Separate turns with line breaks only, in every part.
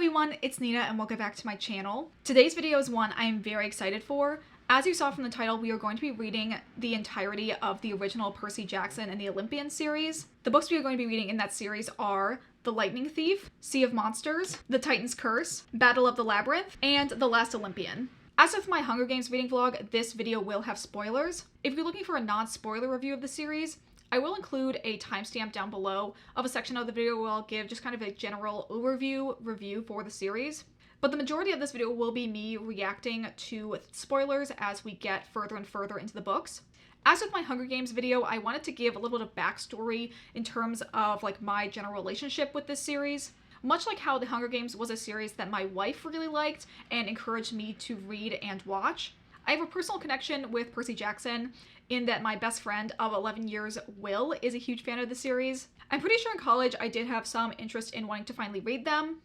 everyone, it's Nina and welcome back to my channel. Today's video is one I am very excited for. As you saw from the title, we are going to be reading the entirety of the original Percy Jackson and the Olympian series. The books we are going to be reading in that series are The Lightning Thief, Sea of Monsters, The Titan's Curse, Battle of the Labyrinth, and The Last Olympian. As with my Hunger Games reading vlog, this video will have spoilers. If you're looking for a non-spoiler review of the series, I will include a timestamp down below of a section of the video where I'll give just kind of a general overview review for the series. But the majority of this video will be me reacting to spoilers as we get further and further into the books. As with my Hunger Games video, I wanted to give a little bit of backstory in terms of like my general relationship with this series. Much like how the Hunger Games was a series that my wife really liked and encouraged me to read and watch, I have a personal connection with Percy Jackson in that my best friend of 11 years, Will, is a huge fan of the series. I'm pretty sure in college I did have some interest in wanting to finally read them,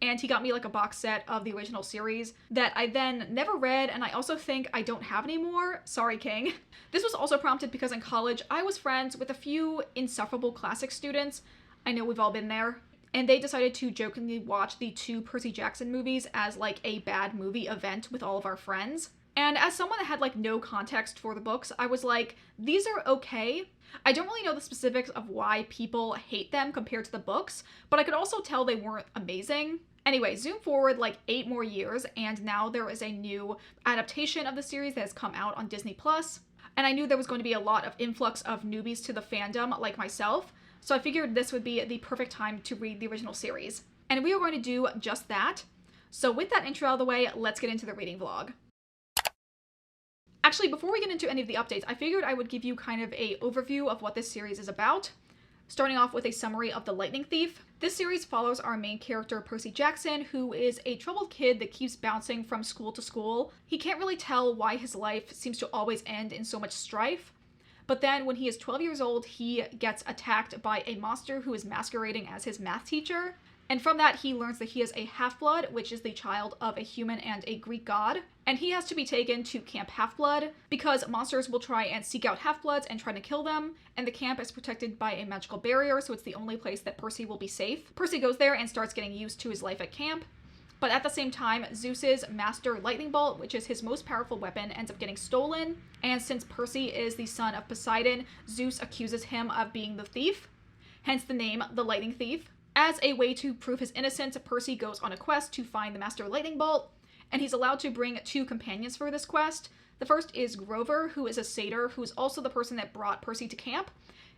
and he got me like a box set of the original series that I then never read, and I also think I don't have anymore. Sorry, King. This was also prompted because in college I was friends with a few insufferable classic students. I know we've all been there. And they decided to jokingly watch the 2 Percy Jackson movies as like a bad movie event with all of our friends. And as someone that had like no context for the books, I was like, these are okay. I don't really know the specifics of why people hate them compared to the books, but I could also tell they weren't amazing. Anyway, zoom forward like 8 more years, and now there is a new adaptation of the series that has come out on Disney+. And I knew there was going to be a lot of influx of newbies to the fandom like myself, so I figured this would be the perfect time to read the original series. And we are going to do just that. So with that intro out of the way, let's get into the reading vlog. Actually, before we get into any of the updates, I figured I would give you kind of a overview of what this series is about, starting off with a summary of The Lightning Thief. This series follows our main character, Percy Jackson, who is a troubled kid that keeps bouncing from school to school. He can't really tell why his life seems to always end in so much strife, but then when he is 12 years old, he gets attacked by a monster who is masquerading as his math teacher. And from that, he learns that he is a half-blood, which is the child of a human and a Greek god. And he has to be taken to Camp Half-Blood because monsters will try and seek out half-bloods and try to kill them. And the camp is protected by a magical barrier, so it's the only place that Percy will be safe. Percy goes there and starts getting used to his life at camp. But at the same time, Zeus's master lightning bolt, which is his most powerful weapon, ends up getting stolen. And since Percy is the son of Poseidon, Zeus accuses him of being the thief, hence the name The Lightning Thief. As a way to prove his innocence, Percy goes on a quest to find the Master Lightning Bolt, and he's allowed to bring 2 companions for this quest. The first is Grover, who is a satyr, who is also the person that brought Percy to camp,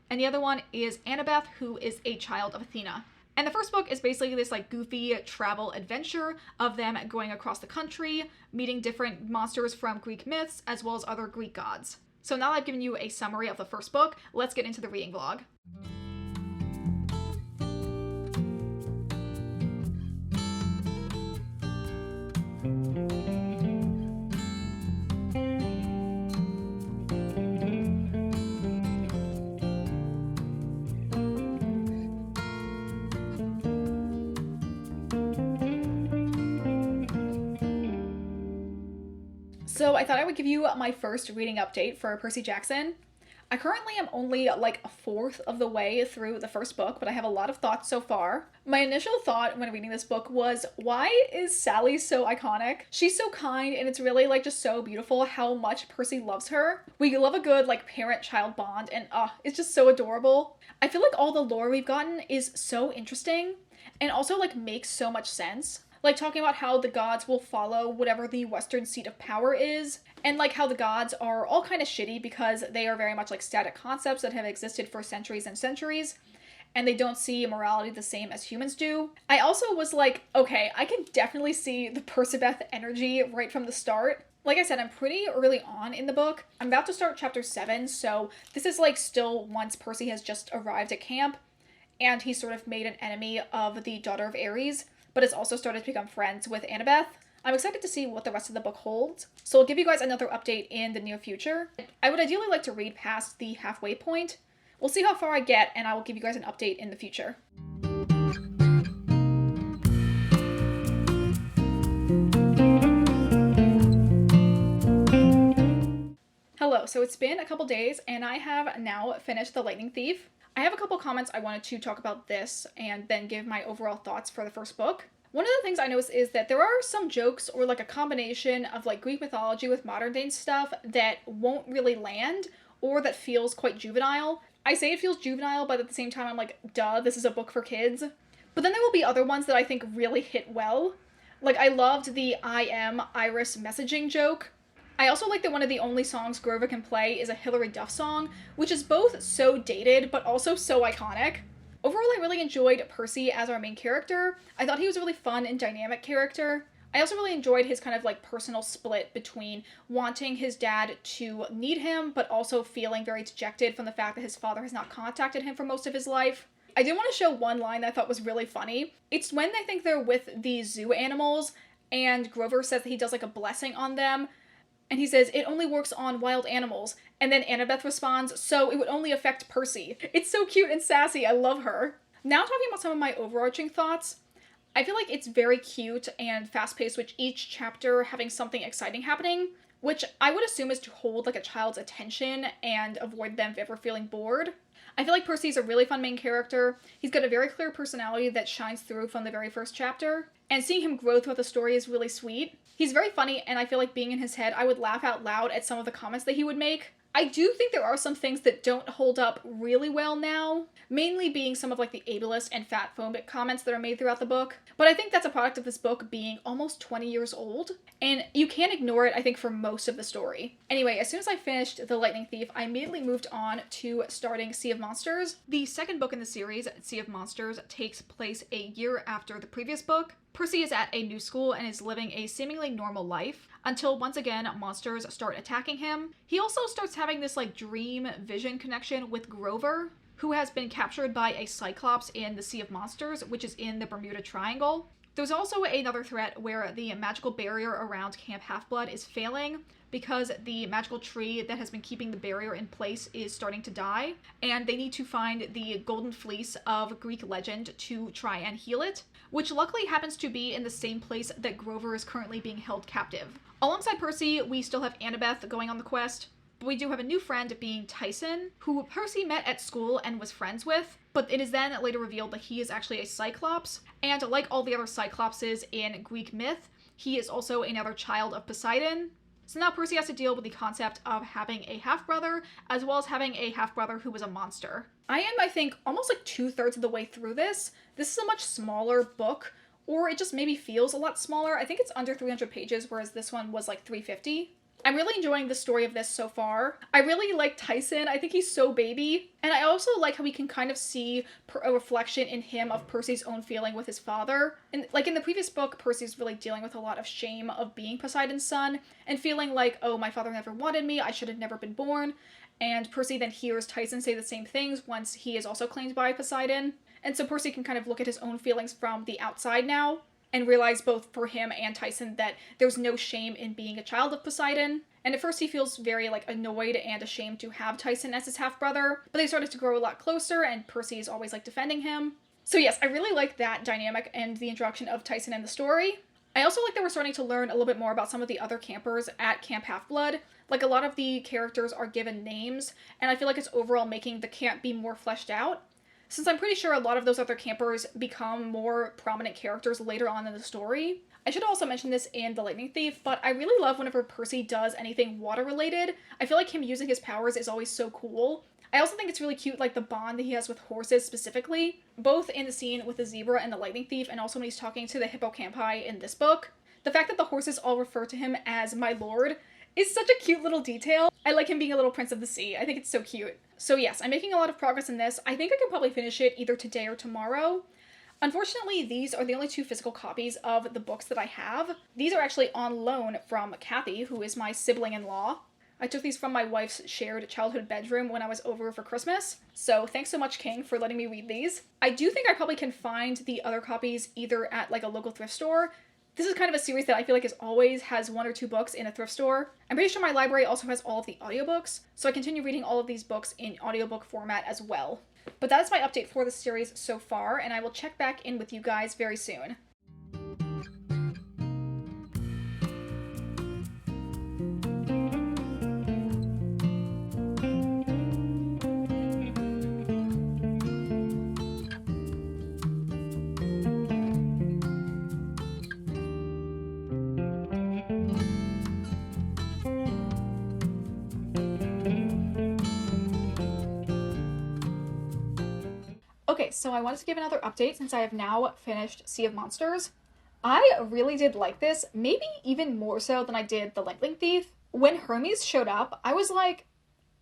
and the other one is Annabeth, who is a child of Athena. And the first book is basically this like goofy travel adventure of them going across the country, meeting different monsters from Greek myths, as well as other Greek gods. So now that I've given you a summary of the first book, let's get into the reading vlog. So I thought I would give you my first reading update for Percy Jackson. I currently am only like a fourth of the way through the first book, but I have a lot of thoughts so far. My initial thought when reading this book was, why is Sally so iconic? She's so kind, and it's really like just so beautiful how much Percy loves her. We love a good like parent-child bond, and it's just so adorable. I feel like all the lore we've gotten is so interesting and also like makes so much sense. Like talking about how the gods will follow whatever the Western seat of power is, and like how the gods are all kind of shitty because they are very much like static concepts that have existed for centuries and centuries, and they don't see morality the same as humans do. I also was like, okay, I can definitely see the Percabeth energy right from the start. Like I said, I'm pretty early on in the book. I'm about to start chapter 7, so this is like still once Percy has just arrived at camp, and he's sort of made an enemy of the daughter of Ares, but has also started to become friends with Annabeth. I'm excited to see what the rest of the book holds, so I'll give you guys another update in the near future. I would ideally like to read past the halfway point. We'll see how far I get, and I will give you guys an update in the future. Hello, so it's been a couple days, and I have now finished The Lightning Thief. I have a couple comments I wanted to talk about this and then give my overall thoughts for the first book. One of the things I noticed is that there are some jokes or like a combination of like Greek mythology with modern day stuff that won't really land or that feels quite juvenile. I say it feels juvenile, but at the same time I'm like, duh, this is a book for kids. But then there will be other ones that I think really hit well. Like, I loved the I am Iris messaging joke. I also like that one of the only songs Grover can play is a Hilary Duff song, which is both so dated but also so iconic. Overall, I really enjoyed Percy as our main character. I thought he was a really fun and dynamic character. I also really enjoyed his kind of like personal split between wanting his dad to need him, but also feeling very dejected from the fact that his father has not contacted him for most of his life. I did want to show one line that I thought was really funny. It's when they think they're with the zoo animals, and Grover says that he does like a blessing on them, and he says, it only works on wild animals. And then Annabeth responds, so it would only affect Percy. It's so cute and sassy. I love her. Now talking about some of my overarching thoughts. I feel like it's very cute and fast-paced with each chapter having something exciting happening, which I would assume is to hold like a child's attention and avoid them ever feeling bored. I feel like Percy's a really fun main character. He's got a very clear personality that shines through from the very first chapter, and seeing him grow throughout the story is really sweet. He's very funny, and I feel like being in his head, I would laugh out loud at some of the comments that he would make. I do think there are some things that don't hold up really well now, mainly being some of like the ableist and fat-phobic comments that are made throughout the book. But I think that's a product of this book being almost 20 years old, and you can't ignore it, I think, for most of the story. Anyway, as soon as I finished The Lightning Thief, I immediately moved on to starting Sea of Monsters. The second book in the series, Sea of Monsters, takes place a year after the previous book. Percy is at a new school and is living a seemingly normal life until once again monsters start attacking him. He also starts having this like dream vision connection with Grover, who has been captured by a Cyclops in the Sea of Monsters, which is in the Bermuda Triangle. There's also another threat where the magical barrier around Camp Half-Blood is failing because the magical tree that has been keeping the barrier in place is starting to die, and they need to find the golden fleece of Greek legend to try and heal it, which luckily happens to be in the same place that Grover is currently being held captive. Alongside Percy, we still have Annabeth going on the quest, but we do have a new friend being Tyson, who Percy met at school and was friends with, but it is then later revealed that he is actually a Cyclops, and like all the other Cyclopses in Greek myth, he is also another child of Poseidon. So now Percy has to deal with the concept of having a half-brother, as well as having a half-brother who was a monster. I am, I think, almost like 2/3 of the way through this. This is a much smaller book, or it just maybe feels a lot smaller. I think it's under 300 pages, whereas this one was like 350. I'm really enjoying the story of this so far. I really like Tyson. I think he's so baby. And I also like how we can kind of see a reflection in him of Percy's own feeling with his father. And like in the previous book, Percy's really dealing with a lot of shame of being Poseidon's son and feeling like, oh, my father never wanted me. I should have never been born. And Percy then hears Tyson say the same things once he is also claimed by Poseidon. And so Percy can kind of look at his own feelings from the outside now and realize both for him and Tyson that there's no shame in being a child of Poseidon. And at first he feels very like annoyed and ashamed to have Tyson as his half-brother, but they started to grow a lot closer and Percy is always like defending him. So yes, I really like that dynamic and the introduction of Tyson in the story. I also like that we're starting to learn a little bit more about some of the other campers at Camp Half-Blood. Like a lot of the characters are given names, and I feel like it's overall making the camp be more fleshed out, since I'm pretty sure a lot of those other campers become more prominent characters later on in the story. I should also mention this in The Lightning Thief, but I really love whenever Percy does anything water-related. I feel like him using his powers is always so cool. I also think it's really cute, like the bond that he has with horses specifically, both in the scene with the zebra and the Lightning Thief, and also when he's talking to the hippocampi in this book. The fact that the horses all refer to him as my lord is such a cute little detail. I like him being a little prince of the sea. I think it's so cute. So yes, I'm making a lot of progress in this. I think I can probably finish it either today or tomorrow. Unfortunately, these are the only 2 physical copies of the books that I have. These are actually on loan from Kathy, who is my sibling-in-law. I took these from my wife's shared childhood bedroom when I was over for Christmas. So thanks so much, King, for letting me read these. I do think I probably can find the other copies either at like a local thrift store. This is kind of a series that I feel like is always has 1 or 2 books in a thrift store. I'm pretty sure my library also has all of the audiobooks, so I continue reading all of these books in audiobook format as well. But that is my update for the series so far, and I will check back in with you guys very soon. Okay, so I wanted to give another update since I have now finished Sea of Monsters. I really did like this, maybe even more so than I did The Link Thief. When Hermes showed up, I was like,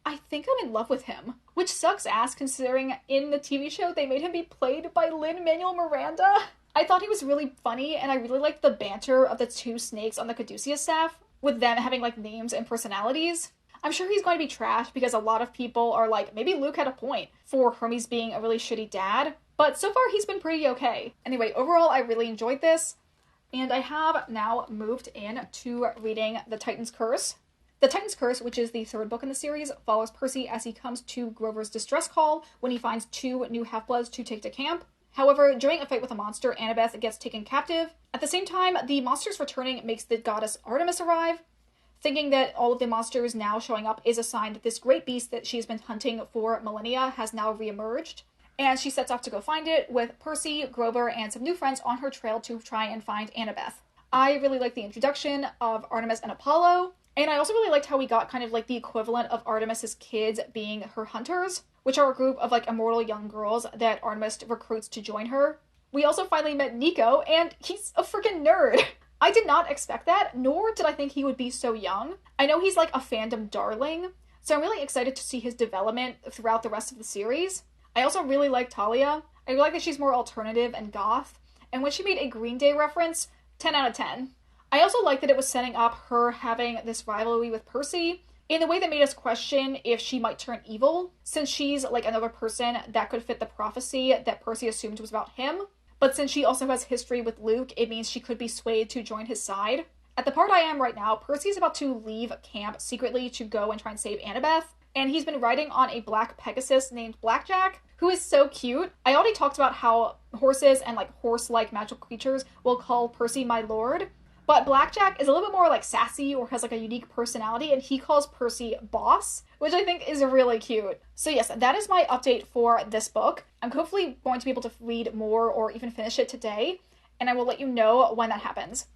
I think I'm in love with him. Which sucks ass considering in the TV show they made him be played by Lin-Manuel Miranda. I thought he was really funny, and I really liked the banter of the two snakes on the Caduceus staff, with them having like names and personalities. I'm sure he's going to be trash because a lot of people are like, maybe Luke had a point for Hermes being a really shitty dad, but so far he's been pretty okay. Anyway, overall I really enjoyed this, and I have now moved in to reading The Titan's Curse. The Titan's Curse, which is the third book in the series, follows Percy as he comes to Grover's distress call when he finds 2 new half-bloods to take to camp. However, during a fight with a monster, Annabeth gets taken captive. At the same time, the monsters returning makes the goddess Artemis arrive. Thinking that all of the monsters now showing up is a sign that this great beast that she's been hunting for millennia has now reemerged. And she sets off to go find it with Percy, Grover, and some new friends on her trail to try and find Annabeth. I really like the introduction of Artemis and Apollo, and I also really liked how we got kind of like the equivalent of Artemis's kids being her hunters, which are a group of like immortal young girls that Artemis recruits to join her. We also finally met Nico, and he's a freaking nerd. I did not expect that, nor did I think he would be so young. I know he's like a fandom darling, so I'm really excited to see his development throughout the rest of the series. I also really like Talia. I like that she's more alternative and goth, and when she made a Green Day reference, 10 out of 10. I also like that it was setting up her having this rivalry with Percy in a way that made us question if she might turn evil, since she's like another person that could fit the prophecy that Percy assumed was about him. But since she also has history with Luke, it means she could be swayed to join his side. At the part I am right now, Percy's about to leave camp secretly to go and try and save Annabeth, and he's been riding on a black Pegasus named Blackjack, who is so cute. I already talked about how horses and like horse-like magical creatures will call Percy my lord, but Blackjack is a little bit more like sassy or has like a unique personality, and he calls Percy boss, which I think is really cute. So yes, that is my update for this book. I'm hopefully going to be able to read more or even finish it today, and I will let you know when that happens.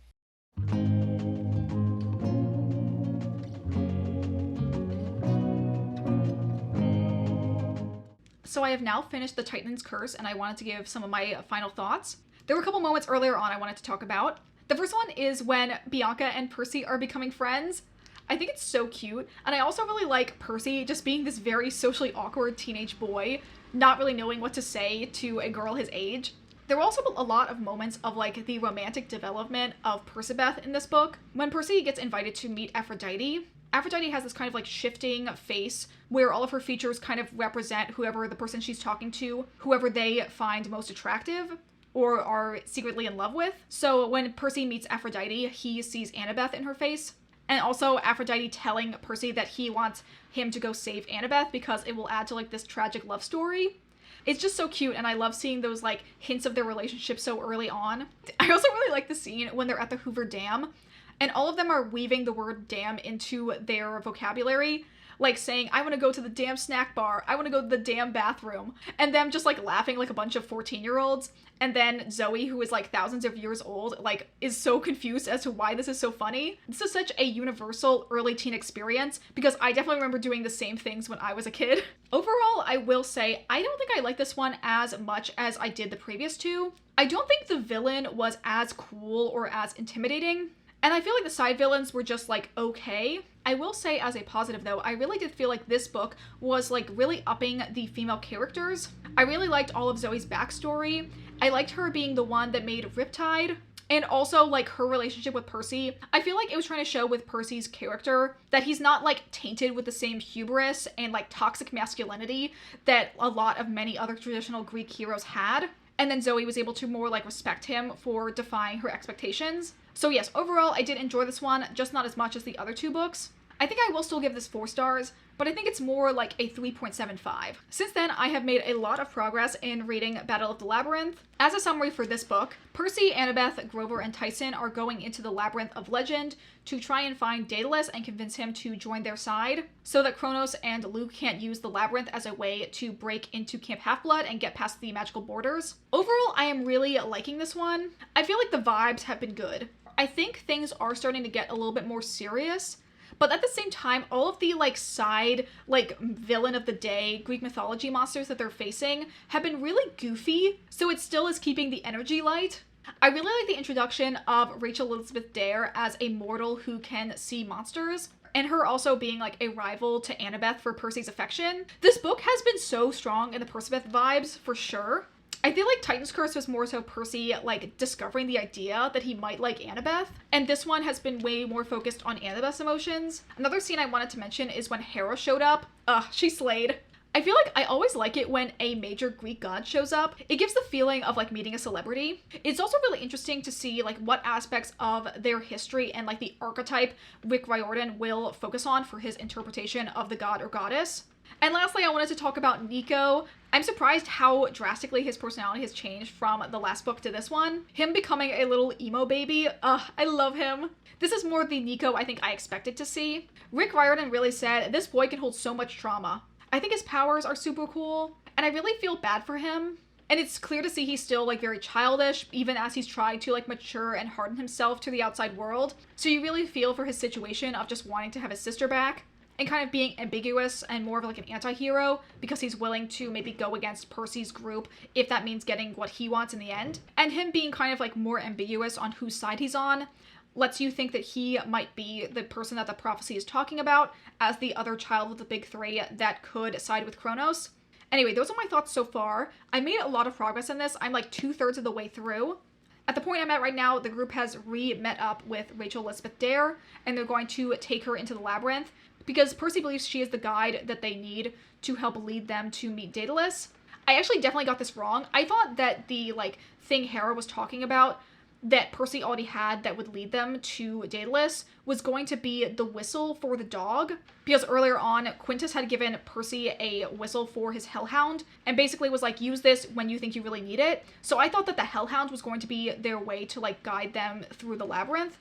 So I have now finished The Titan's Curse, and I wanted to give some of my final thoughts. There were a couple moments earlier on I wanted to talk about. The first one is when Bianca and Percy are becoming friends. I think it's so cute, and I also really like Percy just being this very socially awkward teenage boy, not really knowing what to say to a girl his age. There were also a lot of moments of like the romantic development of Percabeth in this book. When Percy gets invited to meet Aphrodite, Aphrodite has this kind of like shifting face where all of her features kind of represent whoever the person she's talking to, whoever they find most attractive or are secretly in love with. So when Percy meets Aphrodite, he sees Annabeth in her face. And also Aphrodite telling Percy that he wants him to go save Annabeth because it will add to like this tragic love story. It's just so cute, and I love seeing those like hints of their relationship so early on. I also really like the scene when they're at the Hoover Dam, and all of them are weaving the word dam into their vocabulary, like saying, I want to go to the damn snack bar, I want to go to the damn bathroom, and them just like laughing like a bunch of 14-year-olds. And then Zoe, who is like thousands of years old, like is so confused as to why this is so funny. This is such a universal early teen experience because I definitely remember doing the same things when I was a kid. Overall, I will say I don't think I like this one as much as I did the previous two. I don't think the villain was as cool or as intimidating. And I feel like the side villains were just like okay. I will say as a positive though, I really did feel like this book was like really upping the female characters. I really liked all of Zoe's backstory. I liked her being the one that made Riptide, and also like her relationship with Percy. I feel like it was trying to show with Percy's character that he's not like tainted with the same hubris and like toxic masculinity that a lot of many other traditional Greek heroes had. And then Zoe was able to more like respect him for defying her expectations. So yes, overall I did enjoy this one, just not as much as the other two books. I think I will still give this 4 stars, but I think it's more like a 3.75. Since then, I have made a lot of progress in reading Battle of the Labyrinth. As a summary for this book, Percy, Annabeth, Grover, and Tyson are going into the Labyrinth of Legend to try and find Daedalus and convince him to join their side, so that Kronos and Luke can't use the Labyrinth as a way to break into Camp Half-Blood and get past the magical borders. Overall, I am really liking this one. I feel like the vibes have been good. I think things are starting to get a little bit more serious, But at the same time, all of the like side like villain of the day Greek mythology monsters that they're facing have been really goofy, so it still is keeping the energy light. I really like the introduction of Rachel Elizabeth Dare as a mortal who can see monsters, and her also being like a rival to Annabeth for Percy's affection. This book has been so strong in the Perciveth vibes for sure. I feel like Titan's Curse was more so Percy like discovering the idea that he might like Annabeth, and this one has been way more focused on Annabeth's emotions. Another scene I wanted to mention is when Hera showed up. She slayed. I feel like I always like it when a major Greek god shows up. It gives the feeling of like meeting a celebrity. It's also really interesting to see like what aspects of their history and like the archetype Rick Riordan will focus on for his interpretation of the god or goddess. And lastly, I wanted to talk about Nico. I'm surprised how drastically his personality has changed from the last book to this one. Him becoming a little emo baby. I love him. This is more the Nico I think I expected to see. Rick Riordan really said, this boy can hold so much trauma. I think his powers are super cool, and I really feel bad for him. And it's clear to see he's still like very childish, even as he's trying to like mature and harden himself to the outside world. So you really feel for his situation of just wanting to have his sister back, and kind of being ambiguous and more of like an anti-hero because he's willing to maybe go against Percy's group if that means getting what he wants in the end. And him being kind of like more ambiguous on whose side he's on lets you think that he might be the person that the prophecy is talking about as the other child of the big three that could side with Kronos. Anyway, those are my thoughts so far. I made a lot of progress in this. I'm like 2/3 of the way through. At the point I'm at right now, the group has met up with Rachel Elizabeth Dare, and they're going to take her into the labyrinth because Percy believes she is the guide that they need to help lead them to meet Daedalus. I actually definitely got this wrong. I thought that the like thing Hera was talking about that Percy already had that would lead them to Daedalus was going to be the whistle for the dog, because earlier on Quintus had given Percy a whistle for his hellhound and basically was like, use this when you think you really need it. So I thought that the hellhound was going to be their way to like guide them through the labyrinth,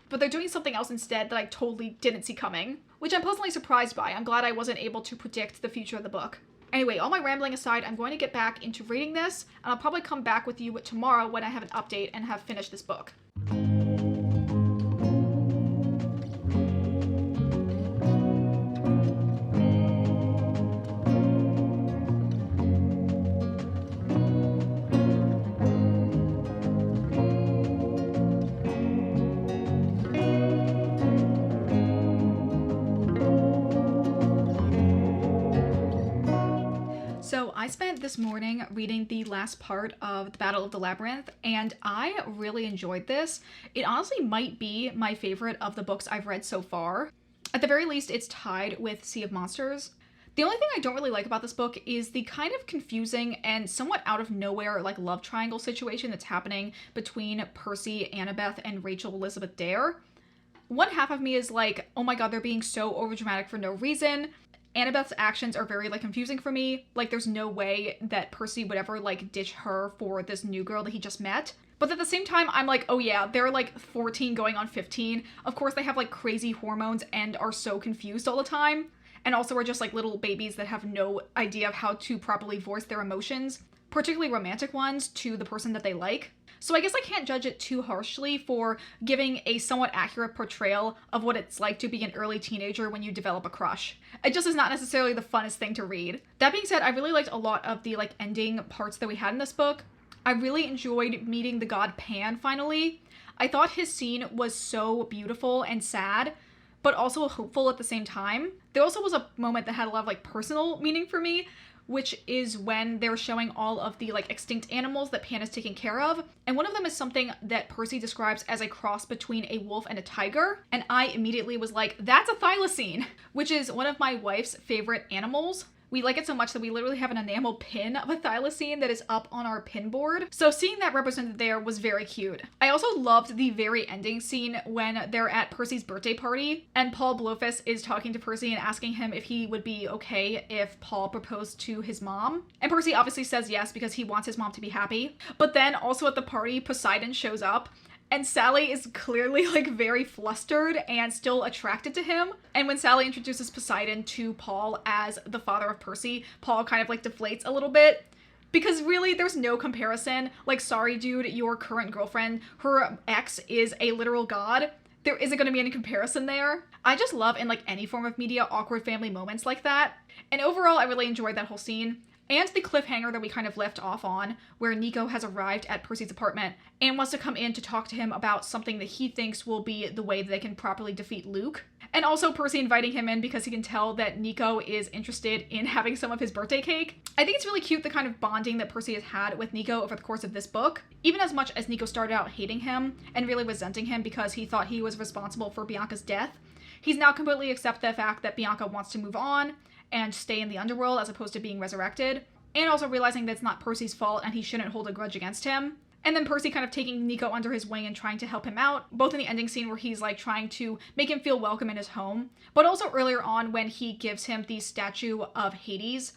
but they're doing something else instead that I totally didn't see coming, which I'm pleasantly surprised by. I'm glad I wasn't able to predict the future of the book. Anyway, all my rambling aside, I'm going to get back into reading this, and I'll probably come back with you tomorrow when I have an update and have finished this book. So I spent this morning reading the last part of the Battle of the Labyrinth, and I really enjoyed this. It honestly might be my favorite of the books I've read so far. At the very least, it's tied with Sea of Monsters. The only thing I don't really like about this book is the kind of confusing and somewhat out of nowhere like love triangle situation that's happening between Percy, Annabeth, and Rachel Elizabeth Dare. One half of me is like, oh my god, they're being so overdramatic for no reason. Annabeth's actions are very like confusing for me. Like there's no way that Percy would ever like ditch her for this new girl that he just met. But at the same time, I'm like, oh yeah, they're like 14 going on 15. Of course they have like crazy hormones and are so confused all the time. And also are just like little babies that have no idea of how to properly voice their emotions, particularly romantic ones, to the person that they like. So I guess I can't judge it too harshly for giving a somewhat accurate portrayal of what it's like to be an early teenager when you develop a crush. It just is not necessarily the funnest thing to read. That being said, I really liked a lot of the like ending parts that we had in this book. I really enjoyed meeting the god Pan finally. I thought his scene was so beautiful and sad, but also hopeful at the same time. There also was a moment that had a lot of like personal meaning for me, which is when they're showing all of the like extinct animals that Pan is taking care of. And one of them is something that Percy describes as a cross between a wolf and a tiger. And I immediately was like, that's a thylacine, which is one of my wife's favorite animals. We like it so much that we literally have an enamel pin of a thylacine that is up on our pin board. So seeing that represented there was very cute. I also loved the very ending scene when they're at Percy's birthday party and Paul Blofeld is talking to Percy and asking him if he would be okay if Paul proposed to his mom. And Percy obviously says yes because he wants his mom to be happy. But then also at the party, Poseidon shows up. And Sally is clearly like very flustered and still attracted to him. And when Sally introduces Poseidon to Paul as the father of Percy, Paul kind of like deflates a little bit. Because really, there's no comparison. Like, sorry dude, your current girlfriend, her ex is a literal god. There isn't going to be any comparison there. I just love in like any form of media awkward family moments like that. And overall, I really enjoyed that whole scene. And the cliffhanger that we kind of left off on, where Nico has arrived at Percy's apartment and wants to come in to talk to him about something that he thinks will be the way that they can properly defeat Luke. And also Percy inviting him in because he can tell that Nico is interested in having some of his birthday cake. I think it's really cute the kind of bonding that Percy has had with Nico over the course of this book. Even as much as Nico started out hating him and really resenting him because he thought he was responsible for Bianca's death, he's now completely accepted the fact that Bianca wants to move on and stay in the underworld as opposed to being resurrected, and also realizing that it's not Percy's fault and he shouldn't hold a grudge against him. And then Percy kind of taking Nico under his wing and trying to help him out, both in the ending scene where he's like trying to make him feel welcome in his home, but also earlier on when he gives him the statue of Hades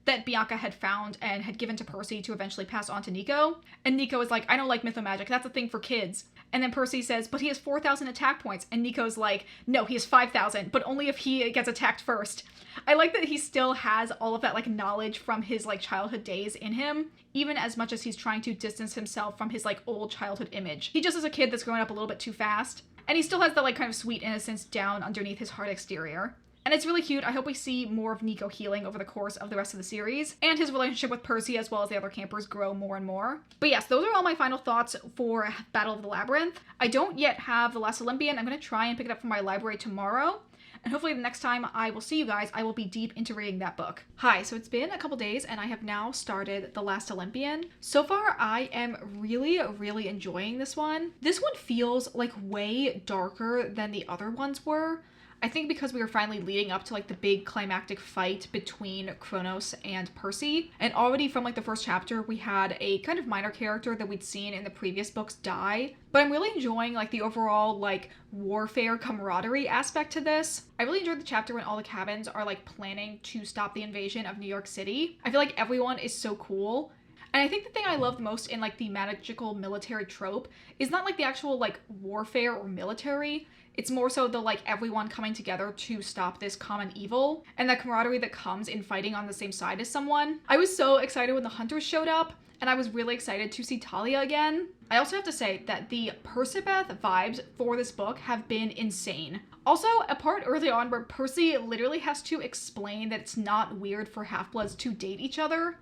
that Bianca had found and had given to Percy to eventually pass on to Nico. And Nico is like, I don't like mythomagic, that's a thing for kids. And then Percy says, but he has 4,000 attack points. And Nico's like, no, he has 5,000, but only if he gets attacked first. I like that he still has all of that like knowledge from his like childhood days in him, even as much as he's trying to distance himself from his like old childhood image. He just is a kid that's growing up a little bit too fast. And he still has that like kind of sweet innocence down underneath his hard exterior. And it's really cute. I hope we see more of Nico healing over the course of the rest of the series, and his relationship with Percy as well as the other campers grow more and more. But yes, those are all my final thoughts for Battle of the Labyrinth. I don't yet have The Last Olympian. I'm going to try and pick it up from my library tomorrow. And hopefully the next time I will see you guys, I will be deep into reading that book. Hi, so it's been a couple days and I have now started The Last Olympian. So far, I am really enjoying this one. This one feels like way darker than the other ones were. I think because we were finally leading up to like the big climactic fight between Kronos and Percy. And already from like the first chapter, we had a kind of minor character that we'd seen in the previous books die. But I'm really enjoying like the overall like warfare camaraderie aspect to this. I really enjoyed the chapter when all the cabins are like planning to stop the invasion of New York City. I feel like everyone is so cool. And I think the thing I love the most in like the magical military trope is not like the actual like warfare or military. It's more so the like everyone coming together to stop this common evil and that camaraderie that comes in fighting on the same side as someone. I was so excited when the hunters showed up, and I was really excited to see Talia again. I also have to say that the Percabeth vibes for this book have been insane. Also, a part early on where Percy literally has to explain that it's not weird for half-bloods to date each other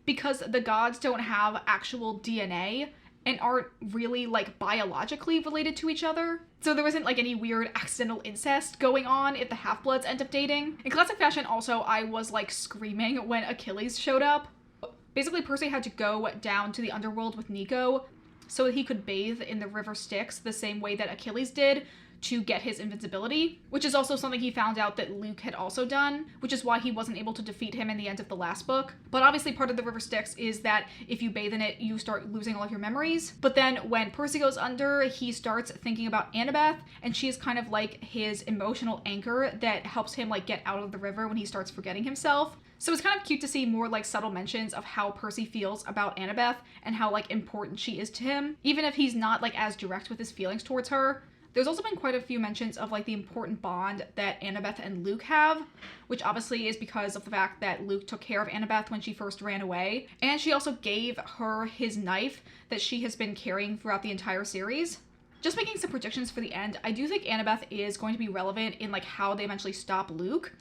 because the gods don't have actual DNA and aren't really like biologically related to each other. So there isn't like any weird accidental incest going on if the half-bloods end up dating. In classic fashion also, I was like screaming when Achilles showed up. Basically, Percy had to go down to the underworld with Nico so that he could bathe in the river Styx the same way that Achilles did to get his invincibility, which is also something he found out that Luke had also done, which is why he wasn't able to defeat him in the end of the last book. But obviously part of the river Styx is that if you bathe in it, you start losing all of your memories. But then when Percy goes under, he starts thinking about Annabeth, and she is kind of like his emotional anchor that helps him like get out of the river when he starts forgetting himself. So it's kind of cute to see more like subtle mentions of how Percy feels about Annabeth and how like important she is to him, even if he's not like as direct with his feelings towards her. There's also been quite a few mentions of like the important bond that Annabeth and Luke have, which obviously is because of the fact that Luke took care of Annabeth when she first ran away. And she also gave her his knife that she has been carrying throughout the entire series. Just making some predictions for the end, I do think Annabeth is going to be relevant in like how they eventually stop Luke,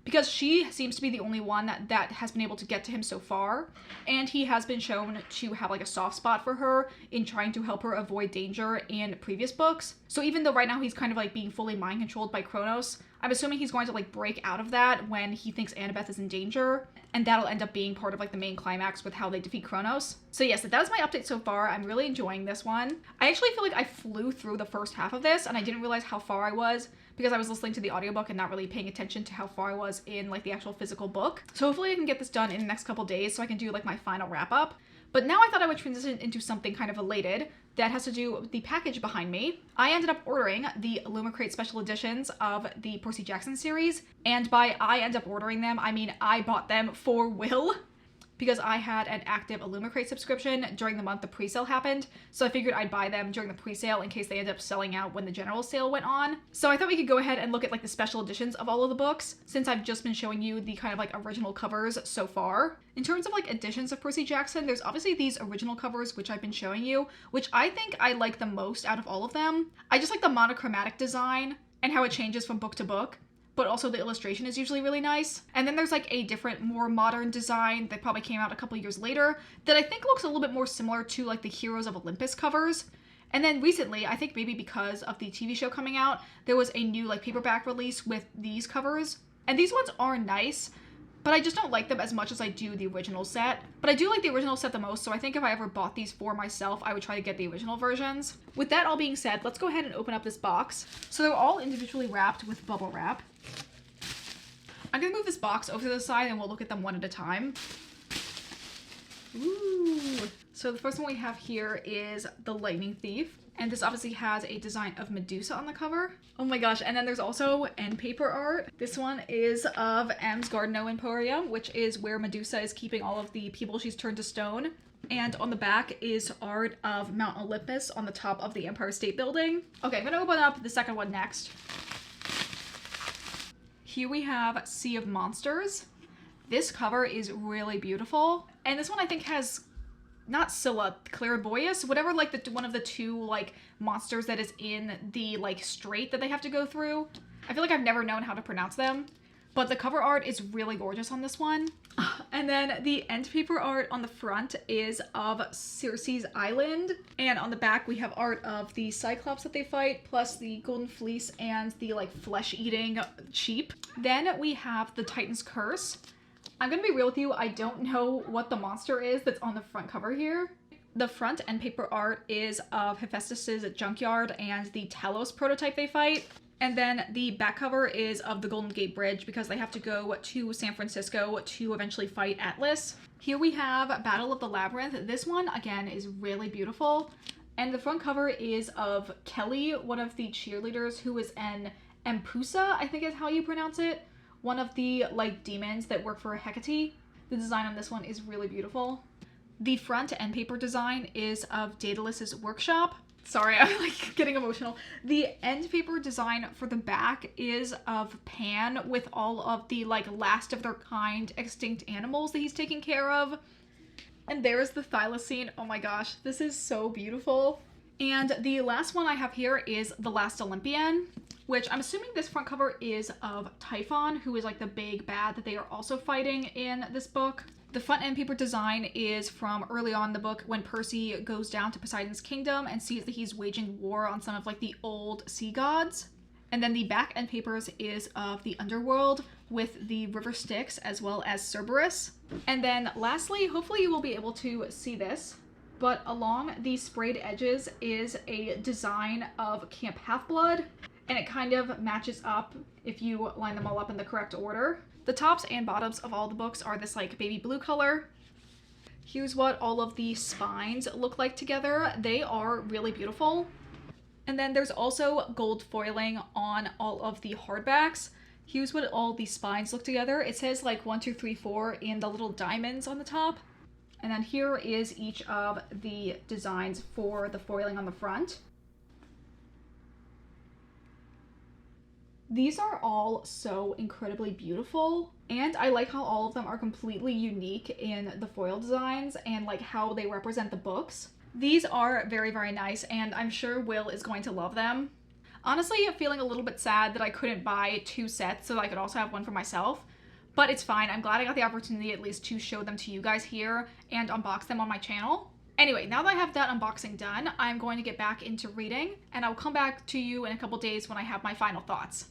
because she seems to be the only one that has been able to get to him so far, and he has been shown to have like a soft spot for her in trying to help her avoid danger in previous books. So even though right now he's kind of like being fully mind controlled by Kronos, I'm assuming he's going to like break out of that when he thinks Annabeth is in danger, and that'll end up being part of like the main climax with how they defeat Kronos. So yes, that is my update so far. I'm really enjoying this one. I actually feel like I flew through the first half of this and I didn't realize how far I was because I was listening to the audiobook and not really paying attention to how far I was in like the actual physical book. So hopefully I can get this done in the next couple days so I can do like my final wrap up. But now I thought I would transition into something kind of related that has to do with the package behind me. I ended up ordering the Illumicrate special editions of the Percy Jackson series, and by I end up ordering them, I mean I bought them for Will, because I had an active Illumicrate subscription during the month the pre-sale happened, so I figured I'd buy them during the pre-sale in case they end up selling out when the general sale went on. So I thought we could go ahead and look at like the special editions of all of the books, since I've just been showing you the kind of like original covers so far. In terms of like editions of Percy Jackson, there's obviously these original covers which I've been showing you, which I think I like the most out of all of them. I just like the monochromatic design and how it changes from book to book, but also the illustration is usually really nice. And then there's like a different, more modern design that probably came out a couple years later that I think looks a little bit more similar to like the Heroes of Olympus covers. And then recently, I think maybe because of the TV show coming out, there was a new like paperback release with these covers. And these ones are nice, but I just don't like them as much as I do the original set. But I do like the original set the most, so I think if I ever bought these for myself, I would try to get the original versions. With that all being said, let's go ahead and open up this box. So they're all individually wrapped with bubble wrap. I'm gonna move this box over to the side and we'll look at them one at a time. Ooh. So the first one we have here is the Lightning Thief. And this obviously has a design of Medusa on the cover. Oh my gosh, and then there's also end paper art. This one is of M's Gardeno Emporium, which is where Medusa is keeping all of the people she's turned to stone. And on the back is art of Mount Olympus on the top of the Empire State Building. Okay, I'm gonna open up the second one next. Here we have Sea of Monsters. This cover is really beautiful. And this one I think has not Scylla, Clairvoyous, whatever, like the one of the two like monsters that is in the like strait that they have to go through. I feel like I've never known how to pronounce them, but the cover art is really gorgeous on this one. And then the end paper art on the front is of Circe's Island, and on the back we have art of the Cyclops that they fight, plus the Golden Fleece and the like flesh-eating sheep. Then we have the Titan's Curse. I'm gonna be real with you, I don't know what the monster is that's on the front cover here. The front end paper art is of Hephaestus's junkyard and the Talos prototype they fight. And then the back cover is of the Golden Gate Bridge because they have to go to San Francisco to eventually fight Atlas. Here we have Battle of the Labyrinth. This one, again, is really beautiful. And the front cover is of Kelly, one of the cheerleaders who is an Empusa, I think is how you pronounce it. One of the like demons that work for Hecate. The design on this one is really beautiful. The front end paper design is of Daedalus's workshop. Sorry, I'm like getting emotional. The end paper design for the back is of Pan with all of the like last of their kind extinct animals that he's taking care of. And there's the thylacine. Oh my gosh, this is so beautiful. And the last one I have here is The Last Olympian, which I'm assuming this front cover is of Typhon, who is like the big bad that they are also fighting in this book. The front end paper design is from early on in the book when Percy goes down to Poseidon's kingdom and sees that he's waging war on some of like the old sea gods. And then the back end papers is of the underworld with the river Styx as well as Cerberus. And then lastly, hopefully you will be able to see this, but along the sprayed edges is a design of Camp Half-Blood, and it kind of matches up if you line them all up in the correct order. The tops and bottoms of all the books are this like baby blue color. Here's what all of the spines look like together. They are really beautiful. And then there's also gold foiling on all of the hardbacks. Here's what all the spines look together. It says like 1, 2, 3, 4 in the little diamonds on the top. And then here is each of the designs for the foiling on the front. These are all so incredibly beautiful, and I like how all of them are completely unique in the foil designs and like how they represent the books. These are very, very nice, and I'm sure Will is going to love them. Honestly, I'm feeling a little bit sad that I couldn't buy 2 sets so that I could also have one for myself, but it's fine. I'm glad I got the opportunity at least to show them to you guys here and unbox them on my channel. Anyway, now that I have that unboxing done, I'm going to get back into reading, and I'll come back to you in a couple days when I have my final thoughts.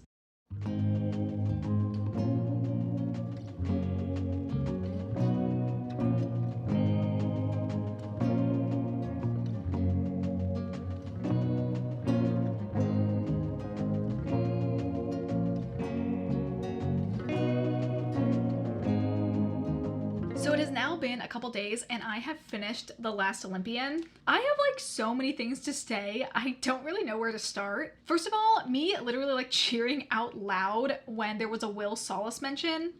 So it has now been a couple days and I have finished The Last Olympian. I have like so many things to say. I don't really know where to start. First of all, me literally like cheering out loud when there was a Will Solace mention.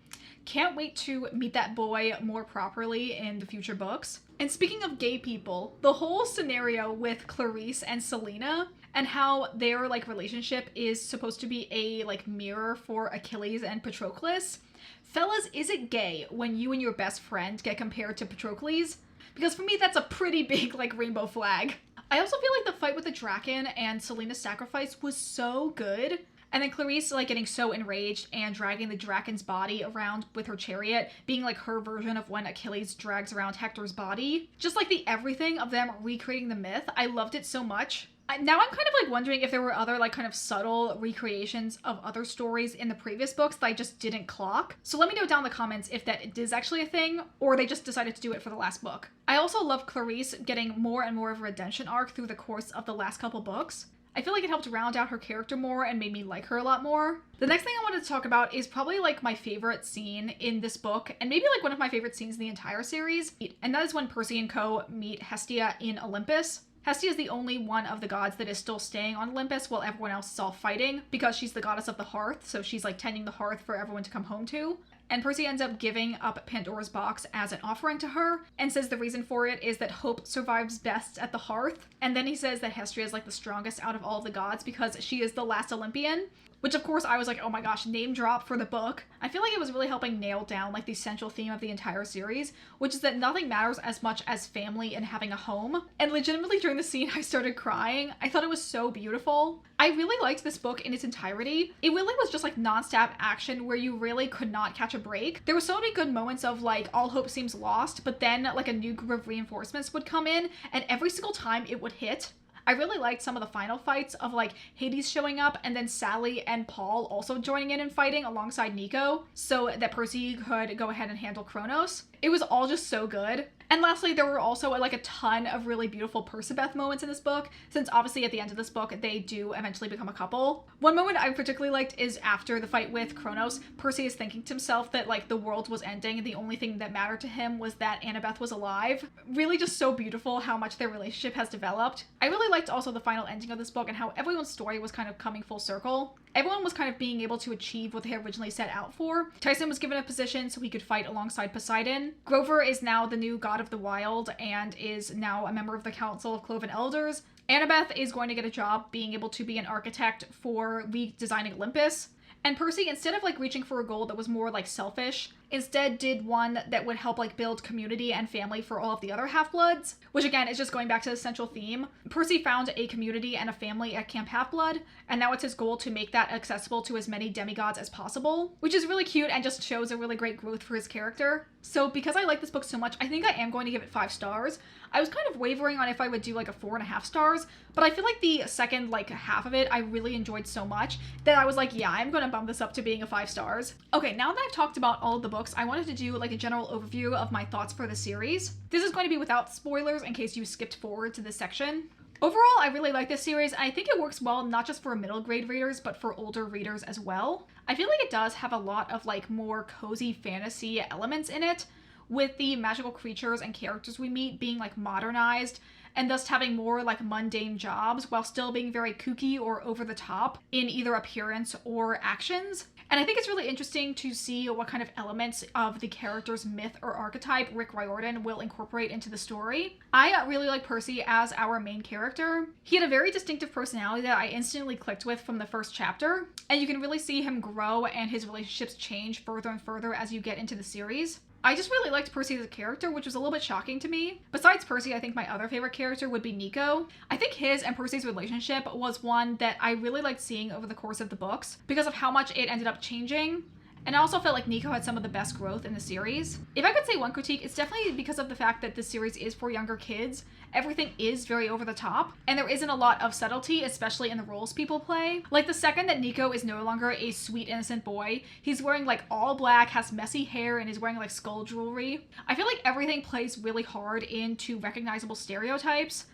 Can't wait to meet that boy more properly in the future books. And speaking of gay people, the whole scenario with Clarice and Selena and how their like relationship is supposed to be a like mirror for Achilles and Patroclus. Fellas, is it gay when you and your best friend get compared to Patroclus? Because for me, that's a pretty big, like, rainbow flag. I also feel like the fight with the Draken and Selena's sacrifice was so good. And then Clarice like getting so enraged and dragging the Draken's body around with her chariot, being like her version of when Achilles drags around Hector's body. Just like the everything of them recreating the myth. I loved it so much. Now I'm kind of like wondering if there were other like kind of subtle recreations of other stories in the previous books that I just didn't clock. So let me know down in the comments if that is actually a thing or they just decided to do it for the last book. I also love Clarice getting more and more of a redemption arc through the course of the last couple books. I feel like it helped round out her character more and made me like her a lot more. The next thing I wanted to talk about is probably like my favorite scene in this book, and maybe like one of my favorite scenes in the entire series, and that is when Percy and co meet Hestia in Olympus. Hestia is the only one of the gods that is still staying on Olympus while everyone else is all fighting, because she's the goddess of the hearth, so she's like tending the hearth for everyone to come home to. And Percy ends up giving up Pandora's box as an offering to her, and says the reason for it is that hope survives best at the hearth. And then he says that Hestia is like the strongest out of all of the gods because she is the last Olympian. Which of course I was like, oh my gosh, name drop for the book. I feel like it was really helping nail down like the central theme of the entire series, which is that nothing matters as much as family and having a home. And legitimately during the scene I started crying. I thought it was so beautiful. I really liked this book in its entirety. It really was just like non-stop action where you really could not catch a break. There were so many good moments of like all hope seems lost, but then like a new group of reinforcements would come in and every single time it would hit. I really liked some of the final fights of like Hades showing up and then Sally and Paul also joining in and fighting alongside Nico so that Percy could go ahead and handle Kronos. It was all just so good. And lastly, there were also like a ton of really beautiful Percabeth moments in this book, since obviously at the end of this book, they do eventually become a couple. One moment I particularly liked is after the fight with Kronos, Percy is thinking to himself that like the world was ending and the only thing that mattered to him was that Annabeth was alive. Really just so beautiful how much their relationship has developed. I really liked also the final ending of this book and how everyone's story was kind of coming full circle. Everyone was kind of being able to achieve what they had originally set out for. Tyson was given a position so he could fight alongside Poseidon. Grover is now the new god of the wild and is now a member of the Council of Cloven Elders. Annabeth is going to get a job being able to be an architect for redesigning Olympus. And Percy, instead of like reaching for a goal that was more like selfish, instead did one that would help like build community and family for all of the other Half-Bloods, which again is just going back to the central theme. Percy found a community and a family at Camp Half-Blood, and now it's his goal to make that accessible to as many demigods as possible, which is really cute and just shows a really great growth for his character. So because I like this book so much, I think I am going to give it 5 stars. I was kind of wavering on if I would do like a 4.5 stars, but I feel like the second like half of it I really enjoyed so much that I was like, yeah, I'm gonna bump this up to being a 5 stars. Okay, now that I've talked about all of the books, I wanted to do like a general overview of my thoughts for the series. This is going to be without spoilers in case you skipped forward to this section. Overall, I really like this series, and I think it works well not just for middle grade readers, but for older readers as well. I feel like it does have a lot of like more cozy fantasy elements in it, with the magical creatures and characters we meet being like modernized and thus having more like mundane jobs while still being very kooky or over the top in either appearance or actions. And I think it's really interesting to see what kind of elements of the character's myth or archetype Rick Riordan will incorporate into the story. I really like Percy as our main character. He had a very distinctive personality that I instantly clicked with from the first chapter, and you can really see him grow and his relationships change further and further as you get into the series. I just really liked Percy as a character, which was a little bit shocking to me. Besides Percy, I think my other favorite character would be Nico. I think his and Percy's relationship was one that I really liked seeing over the course of the books because of how much it ended up changing. And I also felt like Nico had some of the best growth in the series. If I could say one critique, it's definitely because of the fact that this series is for younger kids. Everything is very over the top, and there isn't a lot of subtlety, especially in the roles people play. Like the second that Nico is no longer a sweet, innocent boy, he's wearing like all black, has messy hair, and is wearing like skull jewelry. I feel like everything plays really hard into recognizable stereotypes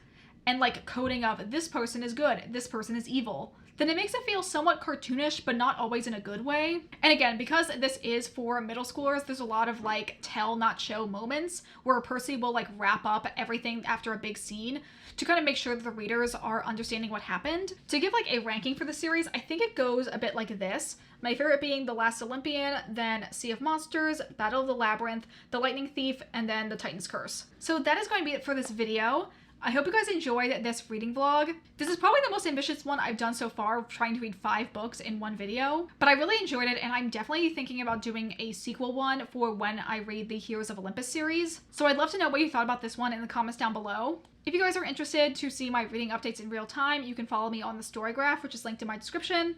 and like coding of this person is good, this person is evil. Then it makes it feel somewhat cartoonish, but not always in a good way. And again, because this is for middle schoolers, there's a lot of like tell not show moments where Percy will like wrap up everything after a big scene to kind of make sure that the readers are understanding what happened. To give like a ranking for the series, I think it goes a bit like this. My favorite being The Last Olympian, then Sea of Monsters, Battle of the Labyrinth, The Lightning Thief, and then The Titan's Curse. So that is going to be it for this video. I hope you guys enjoyed this reading vlog. This is probably the most ambitious one I've done so far, trying to read 5 books in one video, but I really enjoyed it, and I'm definitely thinking about doing a sequel one for when I read the Heroes of Olympus series. So I'd love to know what you thought about this one in the comments down below. If you guys are interested to see my reading updates in real time, you can follow me on the Storygraph, which is linked in my description.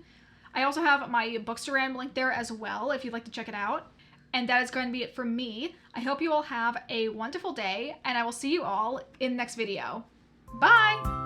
I also have my Bookstagram link there as well if you'd like to check it out. And that is going to be it for me. I hope you all have a wonderful day, and I will see you all in the next video. Bye!